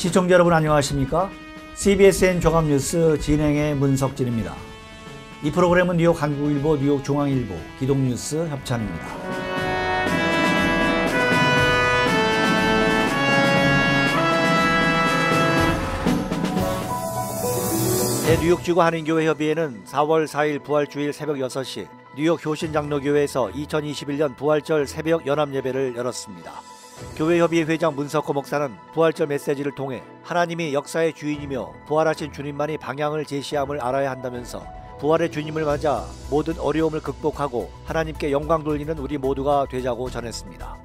시청자 여러분 안녕하십니까? CBSN 종합뉴스 진행의 문석진입니다. 이 프로그램은 뉴욕 한국일보, 뉴욕 중앙일보, 기동뉴스 협찬입니다. 대뉴욕지구 한인교회협의회는 4월 4일 부활주일 새벽 6시 뉴욕 효신장로교회에서 2021년 부활절 새벽 연합예배를 열었습니다. 교회협의회 회장 문석호 목사는 부활절 메시지를 통해 하나님이 역사의 주인이며 부활하신 주님만이 방향을 제시함을 알아야 한다면서 부활의 주님을 맞아 모든 어려움을 극복하고 하나님께 영광 돌리는 우리 모두가 되자고 전했습니다.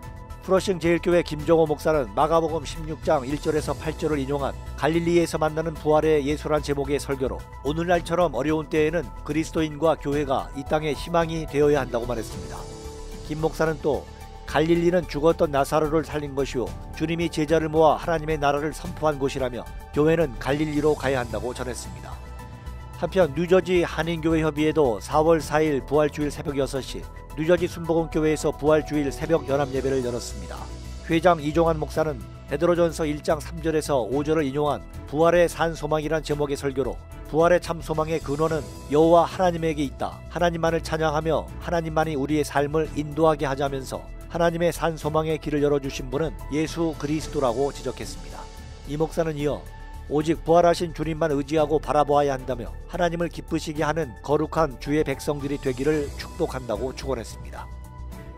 프러싱 제일교회 김종호 목사는 마가복음 16장 1절에서 8절을 인용한 갈릴리에서 만나는 부활의 예수란 제목의 설교로 오늘날처럼 어려운 때에는 그리스도인과 교회가 이 땅의 희망이 되어야 한다고 말했습니다. 김 목사는 또 갈릴리는 죽었던 나사로를 살린 것이요 주님이 제자를 모아 하나님의 나라를 선포한 곳이라며 교회는 갈릴리로 가야 한다고 전했습니다. 한편 뉴저지 한인교회협의회도 4월 4일 부활주일 새벽 6시 뉴저지 순복음교회에서 부활주일 새벽 연합예배를 열었습니다. 회장 이종환 목사는 베드로전서 1장 3절에서 5절을 인용한 부활의 산 소망이란 제목의 설교로 부활의 참 소망의 근원은 여호와 하나님에게 있다. 하나님만을 찬양하며 하나님만이 우리의 삶을 인도하게 하자면서 하나님의 산 소망의 길을 열어주신 분은 예수 그리스도라고 지적했습니다. 이 목사는 이어 오직 부활하신 주님만 의지하고 바라보아야 한다며 하나님을 기쁘시게 하는 거룩한 주의 백성들이 되기를 축복한다고 축원했습니다.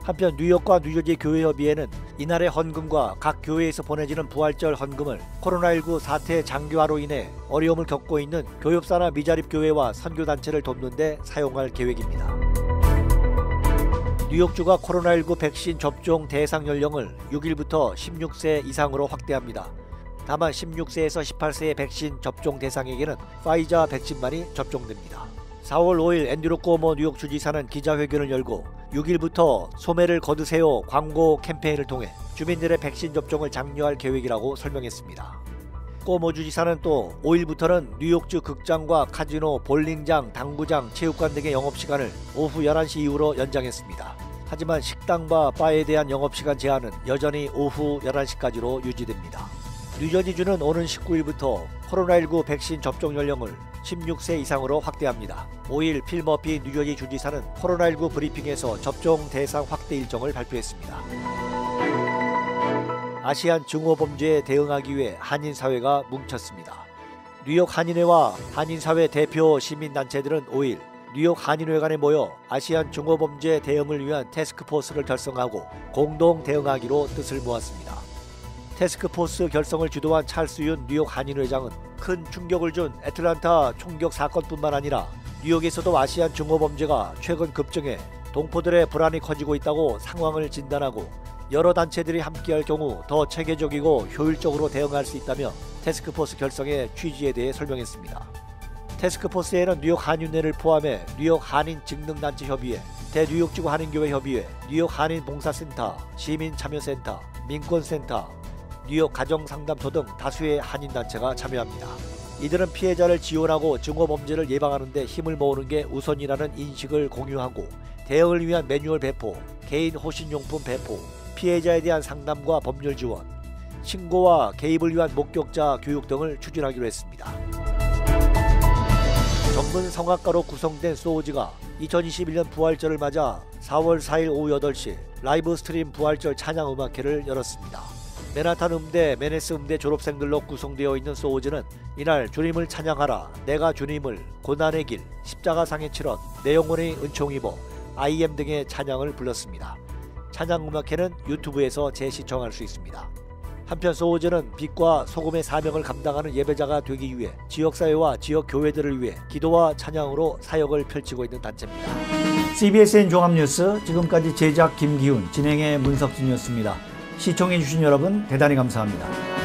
한편 뉴욕과 뉴저지 교회협의회는 이날의 헌금과 각 교회에서 보내지는 부활절 헌금을 코로나19 사태 장기화로 인해 어려움을 겪고 있는 교육사나 미자립교회와 선교단체를 돕는 데 사용할 계획입니다. 뉴욕주가 코로나19 백신 접종 대상 연령을 6일부터 16세 이상으로 확대합니다. 다만 16세에서 18세의 백신 접종 대상에게는 파이자 백신만이 접종됩니다. 4월 5일 앤드류 꼬모 뉴욕 주지사는 기자회견을 열고 6일부터 소매를 거두세요 광고 캠페인을 통해 주민들의 백신 접종을 장려할 계획이라고 설명했습니다. 꼬모 주지사는 또 5일부터는 뉴욕주 극장과 카지노, 볼링장, 당구장, 체육관 등의 영업시간을 오후 11시 이후로 연장했습니다. 하지만 식당과 바에 대한 영업시간 제한은 여전히 오후 11시까지로 유지됩니다. 뉴저지주는 오는 19일부터 코로나19 백신 접종 연령을 16세 이상으로 확대합니다. 5일 필 머피 뉴저지 주지사는 코로나19 브리핑에서 접종 대상 확대 일정을 발표했습니다. 아시안 증오범죄에 대응하기 위해 한인사회가 뭉쳤습니다. 뉴욕 한인회와 한인사회 대표 시민단체들은 5일 뉴욕 한인회관에 모여 아시안 증오범죄 대응을 위한 태스크포스를 결성하고 공동 대응하기로 뜻을 모았습니다. 태스크포스 결성을 주도한 찰스 윤 뉴욕 한인회장은 큰 충격을 준 애틀란타 총격 사건뿐만 아니라 뉴욕에서도 아시안 증오범죄가 최근 급증해 동포들의 불안이 커지고 있다고 상황을 진단하고 여러 단체들이 함께할 경우 더 체계적이고 효율적으로 대응할 수 있다며 태스크포스 결성의 취지에 대해 설명했습니다. 태스크포스에는 뉴욕 한인회를 포함해 뉴욕 한인직능단체협의회, 대뉴욕지구 한인교회협의회, 뉴욕 한인봉사센터, 시민참여센터, 민권센터, 뉴욕 가정상담소 등 다수의 한인단체가 참여합니다. 이들은 피해자를 지원하고 증오범죄를 예방하는 데 힘을 모으는 게 우선이라는 인식을 공유하고 대응을 위한 매뉴얼 배포, 개인 호신용품 배포, 피해자에 대한 상담과 법률 지원, 신고와 개입을 위한 목격자 교육 등을 추진하기로 했습니다. 전문 성악가로 구성된 소우즈가 2021년 부활절을 맞아 4월 4일 오후 8시 라이브 스트림 부활절 찬양 음악회를 열었습니다. 맨하탄 음대, 메네스 음대 졸업생들로 구성되어 있는 소우즈는 이날 주님을 찬양하라, 내가 주님을, 고난의 길, 십자가상의 7원, 내 영혼의 은총 입어, IM 등의 찬양을 불렀습니다. 찬양 음악회는 유튜브에서 재시청할 수 있습니다. 한편 소우즈는 빛과 소금의 사명을 감당하는 예배자가 되기 위해 지역사회와 지역교회들을 위해 기도와 찬양으로 사역을 펼치고 있는 단체입니다. CBSN 종합뉴스 지금까지 제작 김기훈, 진행의 문석진이었습니다. 시청해주신 여러분 대단히 감사합니다.